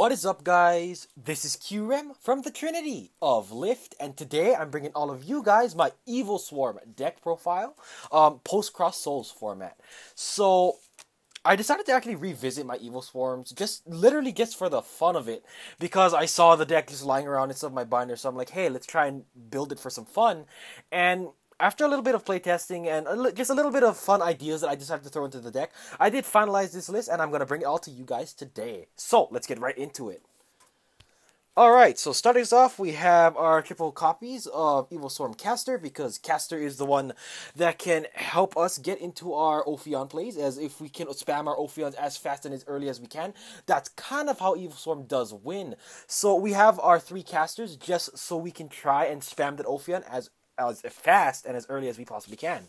What is up, guys? This is Kyurem from the Trinity of Lift, and today I'm bringing all of you guys my Evilswarm deck profile, post-cross souls format. So I decided to actually revisit my Evilswarms, literally just for the fun of it, because I saw the deck just lying around instead of my binder, so I'm like, hey, let's try and build it for some fun. And after a little bit of playtesting and just a little bit of fun ideas that I decided to throw into the deck, I did finalize this list, and I'm going to bring it all to you guys today. So, let's get right into it. Alright, so starting us off, we have our triple copies of Evilswarm Caster, because Caster is the one that can help us get into our Ophion plays, as if we can spam our Ophions as fast and as early as we can, that's kind of how Evilswarm does win. So we have our 3 casters, just so we can try and spam that Ophion as fast and as early as we possibly can.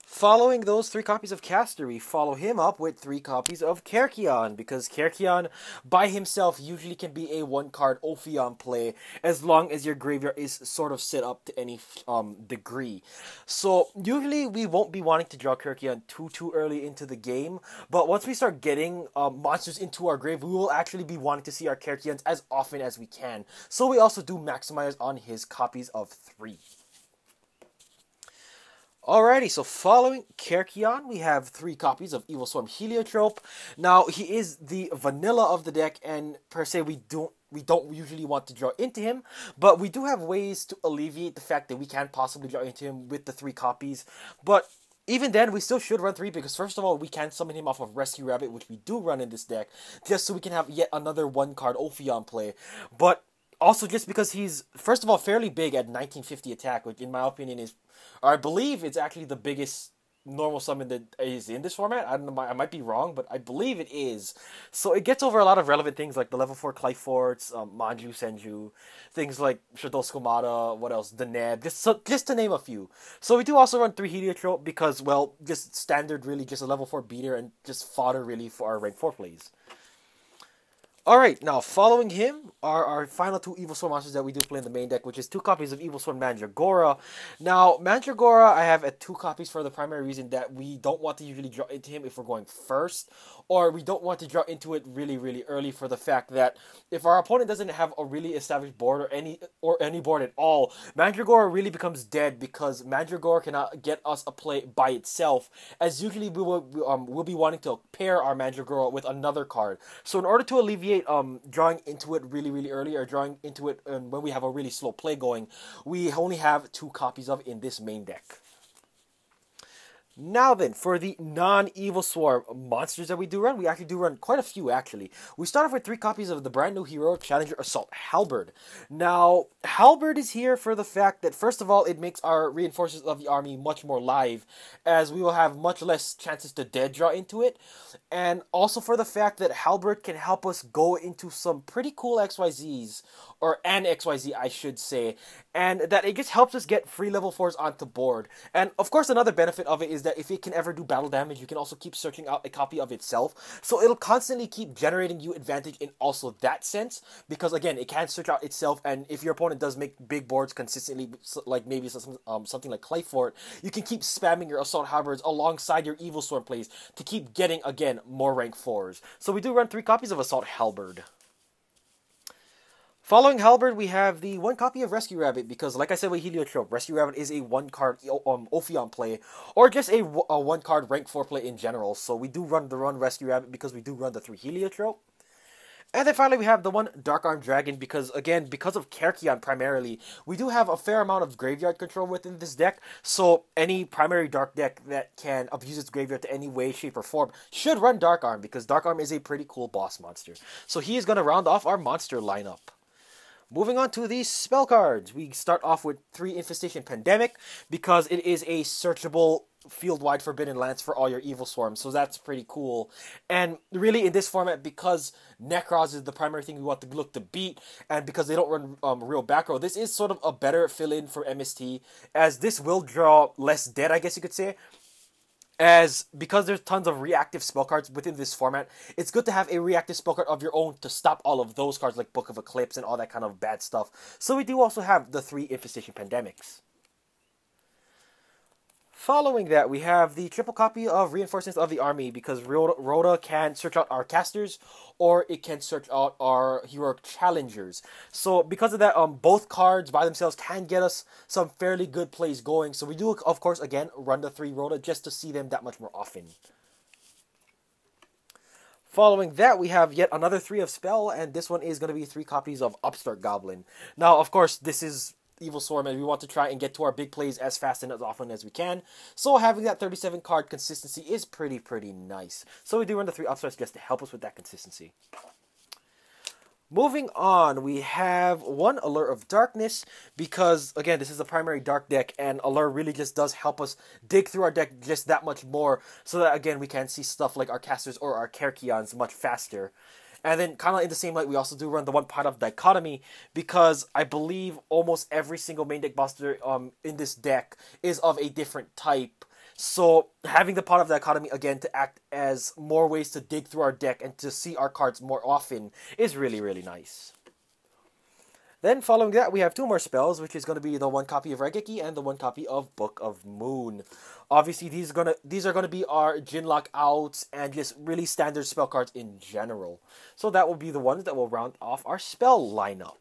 Following those 3 copies of Caster, we follow him up with 3 copies of Kerkion, because Kerkion by himself usually can be a 1-card Ophion play, as long as your graveyard is sort of set up to any degree. So usually we won't be wanting to draw Kerkion too early into the game, but once we start getting monsters into our grave, we will actually be wanting to see our Kerkions as often as we can. So we also do maximize on his copies of 3. Alrighty, so following Kerkion, we have 3 copies of Evilswarm Heliotrope. Now, he is the vanilla of the deck, and per se, we don't usually want to draw into him, but we do have ways to alleviate the fact that we can't possibly draw into him with the 3 copies. But even then, we still should run 3, because first of all, we can summon him off of Rescue Rabbit, which we do run in this deck, just so we can have yet another 1-card Ophion play. But also just because he's, first of all, fairly big at 1950 attack, which in my opinion is, or I believe it's actually the biggest normal summon that is in this format. I don't know, I might be wrong, but I believe it is. So it gets over a lot of relevant things like the level 4 Clyforts, Manju, Senju, things like Shadoskomata, what else, the Neb, just to name a few. So we do also run 3 Heliotrope because, well, just standard really, just a level 4 beater and just fodder really for our rank 4 plays. Alright, now following him are our final 2 Evilswarm monsters that we do play in the main deck, which is 2 copies of Evilswarm Mandragora. Now, Mandragora I have at 2 copies for the primary reason that we don't want to usually draw into him if we're going first, or we don't want to draw into it really early for the fact that if our opponent doesn't have a really established board or any board at all, Mandragora really becomes dead, because Mandragora cannot get us a play by itself, as usually we'll be wanting to pair our Mandragora with another card. So in order to alleviate drawing into it really early, or drawing into it when we have a really slow play going, we only have 2 copies of in this main deck. Now then, for the non-Evilswarm monsters that we do run, we actually do run quite a few, actually. We start off with 3 copies of the brand new Heroic Challenger Assault Halberd. Now, Halberd is here for the fact that, first of all, it makes our reinforcers of the army much more live, as we will have much less chances to dead draw into it, and also for the fact that Halberd can help us go into some pretty cool XYZs, or an XYZ, I should say, and that it just helps us get free level 4s onto board. And, of course, another benefit of it is that if it can ever do battle damage, you can also keep searching out a copy of itself. So it'll constantly keep generating you advantage in also that sense, because again, it can search out itself, and if your opponent does make big boards consistently, like maybe something like Clayfort, you can keep spamming your Assault Halberds alongside your Evilswarm plays to keep getting, again, more rank 4s. So we do run 3 copies of Assault Halberd. Following Halberd, we have the 1 copy of Rescue Rabbit, because like I said with Heliotrope, Rescue Rabbit is a 1-card Ophion play, or just a 1-card rank 4 play in general. So we do run Rescue Rabbit because we do run the 3 Heliotrope. And then finally we have the 1 Dark Arm Dragon, because again, because of Kerkion primarily, we do have a fair amount of graveyard control within this deck, so any primary Dark deck that can abuse its graveyard to any way, shape, or form should run Dark Arm, because Dark Arm is a pretty cool boss monster. So he is going to round off our monster lineup. Moving on to the spell cards, we start off with 3 Infestation Pandemic, because it is a searchable field-wide Forbidden Lance for all your Evilswarms, so that's pretty cool. And really in this format, because Necros is the primary thing we want to look to beat, and because they don't run real back row, this is sort of a better fill-in for MST, as this will draw less dead, I guess you could say. As because there's tons of reactive spell cards within this format, it's good to have a reactive spell card of your own to stop all of those cards like Book of Eclipse and all that kind of bad stuff. So we do also have the 3 Infestation Pandemics. Following that, we have the triple copy of Reinforcements of the Army, because Rhoda can search out our casters, or it can search out our heroic challengers. So because of that, both cards by themselves can get us some fairly good plays going. So we do, of course, again, run the 3 Rhoda just to see them that much more often. Following that, we have yet another 3 of Spell, and this one is going to be 3 copies of Upstart Goblin. Now, of course, this is Evilswarm, and we want to try and get to our big plays as fast and as often as we can. So having that 37 card consistency is pretty nice. So we do run the 3 Upstarts just to help us with that consistency. Moving on, we have 1 Allure of Darkness, because, again, this is a primary dark deck, and Allure really just does help us dig through our deck just that much more, so that, again, we can see stuff like our casters or our Kerkions much faster. And then, kind of in the same light, we also do run the 1 Pot of Dichotomy, because I believe almost every single main deck monster in this deck is of a different type. So, having the Pot of Dichotomy, again, to act as more ways to dig through our deck and to see our cards more often is really nice. Then, following that, we have 2 more spells, which is going to be the 1 copy of Raigeki and the 1 copy of Book of Moon. Obviously, these are gonna be our Jinlock outs and just really standard spell cards in general. So that will be the ones that will round off our spell lineup.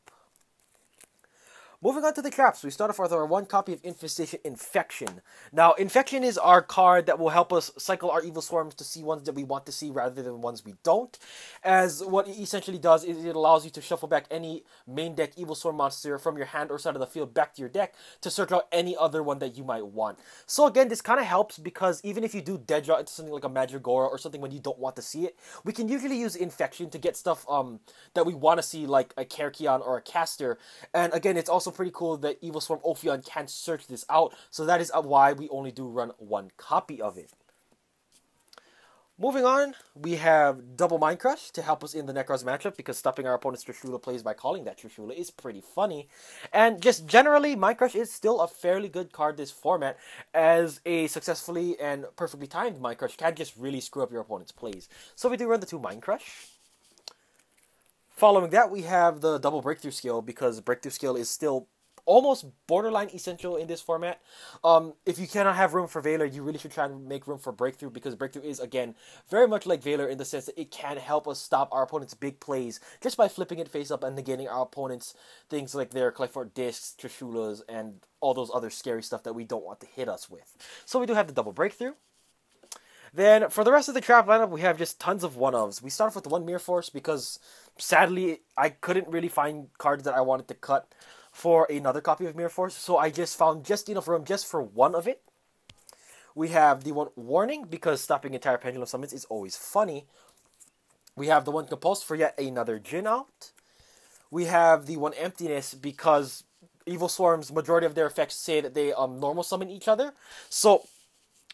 Moving on to the traps, we start off with our 1 copy of Infestation Infection. Now, Infection is our card that will help us cycle our Evilswarms to see ones that we want to see rather than ones we don't. As what it essentially does is it allows you to shuffle back any main deck Evilswarm monster from your hand or side of the field back to your deck to search out any other one that you might want. So again, this kind of helps because even if you do dead draw into something like a Madrigora or something when you don't want to see it, we can usually use Infection to get stuff that we want to see, like a Kerkion or a caster. And again, it's also pretty cool that Evilswarm Ophion can search this out, so that is why we only do run 1 copy of it. Moving on, we have double Mind Crush to help us in the Necros matchup, because stopping our opponent's Trishula plays by calling that Trishula is pretty funny. And just generally, Mind Crush is still a fairly good card this format, as a successfully and perfectly timed Mind Crush can just really screw up your opponent's plays. So we do run the 2 Mind Crush. Following that, we have the double Breakthrough skill, because Breakthrough skill is still almost borderline essential in this format. If you cannot have room for Valor, you really should try and make room for Breakthrough, because Breakthrough is, again, very much like Valor in the sense that it can help us stop our opponent's big plays just by flipping it face up and negating our opponent's things like their Clefort Discs, Trishulas, and all those other scary stuff that we don't want to hit us with. So we do have the double Breakthrough. Then, for the rest of the trap lineup, we have just tons of one-ofs. We start off with the 1 Mirror Force, because, sadly, I couldn't really find cards that I wanted to cut for another copy of Mirror Force, so I just found just enough room just for 1 of it. We have the 1 Warning, because stopping entire Pendulum Summons is always funny. We have the 1 Compulse for yet another Jin out. We have the 1 Emptiness, because Evilswarm's majority of their effects say that they normal summon each other. So,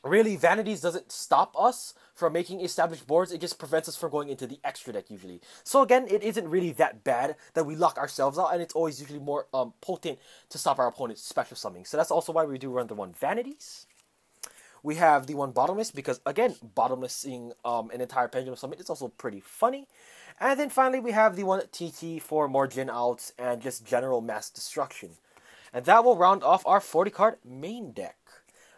really, Vanities doesn't stop us from making established boards, it just prevents us from going into the extra deck usually. So again, it isn't really that bad that we lock ourselves out, and it's always usually more potent to stop our opponent's special summoning. So that's also why we do run the 1 Vanities. We have the 1 Bottomless, because again, bottomlessing an entire Pendulum Summon is also pretty funny. And then finally, we have the 1 TT for more Jin outs and just general mass destruction. And that will round off our 40 card main deck.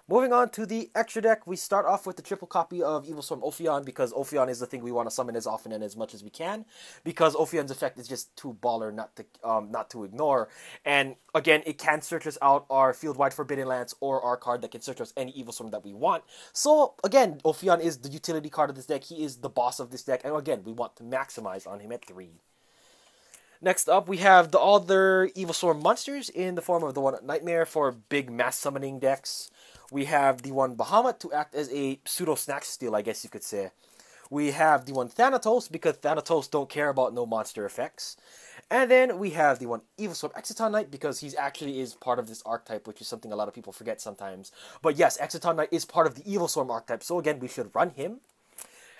Moving on to the extra deck, we start off with the triple copy of Evilswarm Ophion, because Ophion is the thing we want to summon as often and as much as we can, because Ophion's effect is just too baller not to ignore. And again, it can search us out our field-wide Forbidden Lance or our card that can search us any Evilswarm that we want. So again, Ophion is the utility card of this deck. He is the boss of this deck, and again, we want to maximize on him at 3. Next up, we have the other Evilswarm monsters in the form of the 1 Nightmare for big mass summoning decks. We have the 1 Bahamut to act as a pseudo-snack steal, I guess you could say. We have the 1 Thanatos, because Thanatos don't care about no monster effects. And then we have the 1 Evilswarm Exciton Knight, because he actually is part of this archetype, which is something a lot of people forget sometimes. But yes, Exciton Knight is part of the Evilswarm archetype, so again, we should run him.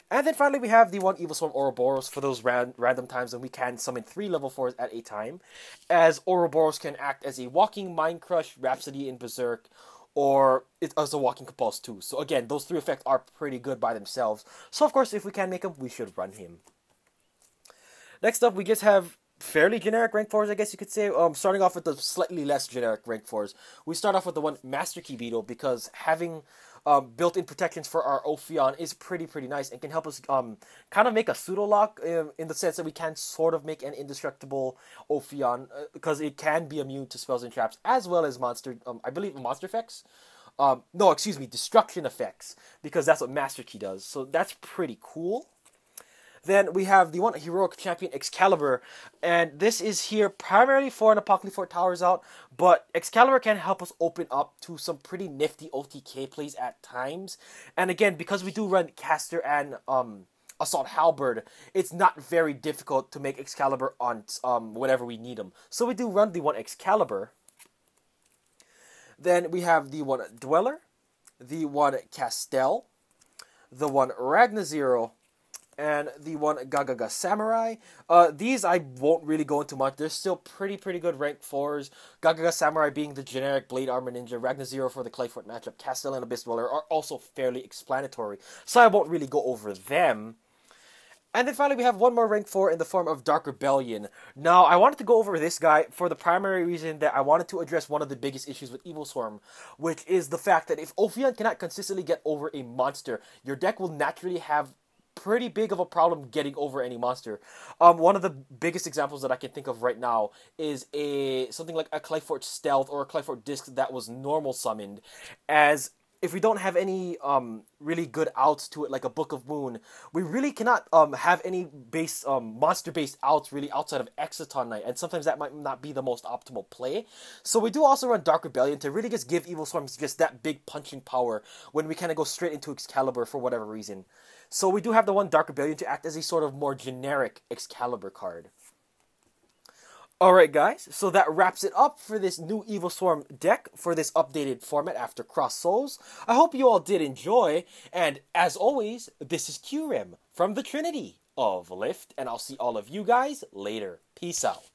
And then finally, we have the 1 Evilswarm Ouroboros for those random times when we can summon 3 level 4s at a time, as Ouroboros can act as a walking Mind Crush, Rhapsody in Berserk, or it as a walking Compulse too. So again, those 3 effects are pretty good by themselves. So of course, if we can make him, we should run him. Next up, we just have fairly generic rank 4s, I guess you could say. Starting off with the slightly less generic rank 4s. We start off with the one Master Key Beetle because having built-in protections for our Ophion is pretty nice and can help us kind of make a pseudo lock in the sense that we can sort of make an indestructible Ophion because it can be immune to spells and traps as well as I believe monster effects. No, excuse me, destruction effects because that's what Master Key does. So that's pretty cool. Then we have the one Heroic Champion Excalibur, and this is here primarily for an Apocalypse Fort Towers out, but Excalibur can help us open up to some pretty nifty OTK plays at times. And again, because we do run Caster and Assault Halberd, it's not very difficult to make Excalibur on whenever we need them. So we do run the one Excalibur. Then we have the one Dweller, the one Castel, the one Ragnazero, and the one Gagaga Samurai. These I won't really go into much. They're still pretty good rank 4s. Gagaga Samurai being the generic Blade Armor Ninja, Ragnazero for the Clayfort matchup, Castel and Abyss Dweller are also fairly explanatory, so I won't really go over them. And then finally we have one more rank 4 in the form of Dark Rebellion. Now, I wanted to go over this guy for the primary reason that I wanted to address one of the biggest issues with Evilswarm, which is the fact that if Ophion cannot consistently get over a monster, your deck will naturally have pretty big of a problem getting over any monster. One of the biggest examples that I can think of right now is something like a Clayfort Stealth or a Clayfort Disc that was normal summoned, as if we don't have any really good outs to it, like a Book of Moon, we really cannot have any monster-based outs really outside of Exciton Knight, and sometimes that might not be the most optimal play. So we do also run Dark Rebellion to really just give Evilswarm just that big punching power when we kind of go straight into Excalibur for whatever reason. So we do have the one Dark Rebellion to act as a sort of more generic Excalibur card. Alright guys, so that wraps it up for this new Evilswarm deck for this updated format after Cross Souls. I hope you all did enjoy, and as always, this is Kyurem from the Trinity of Lift, and I'll see all of you guys later. Peace out.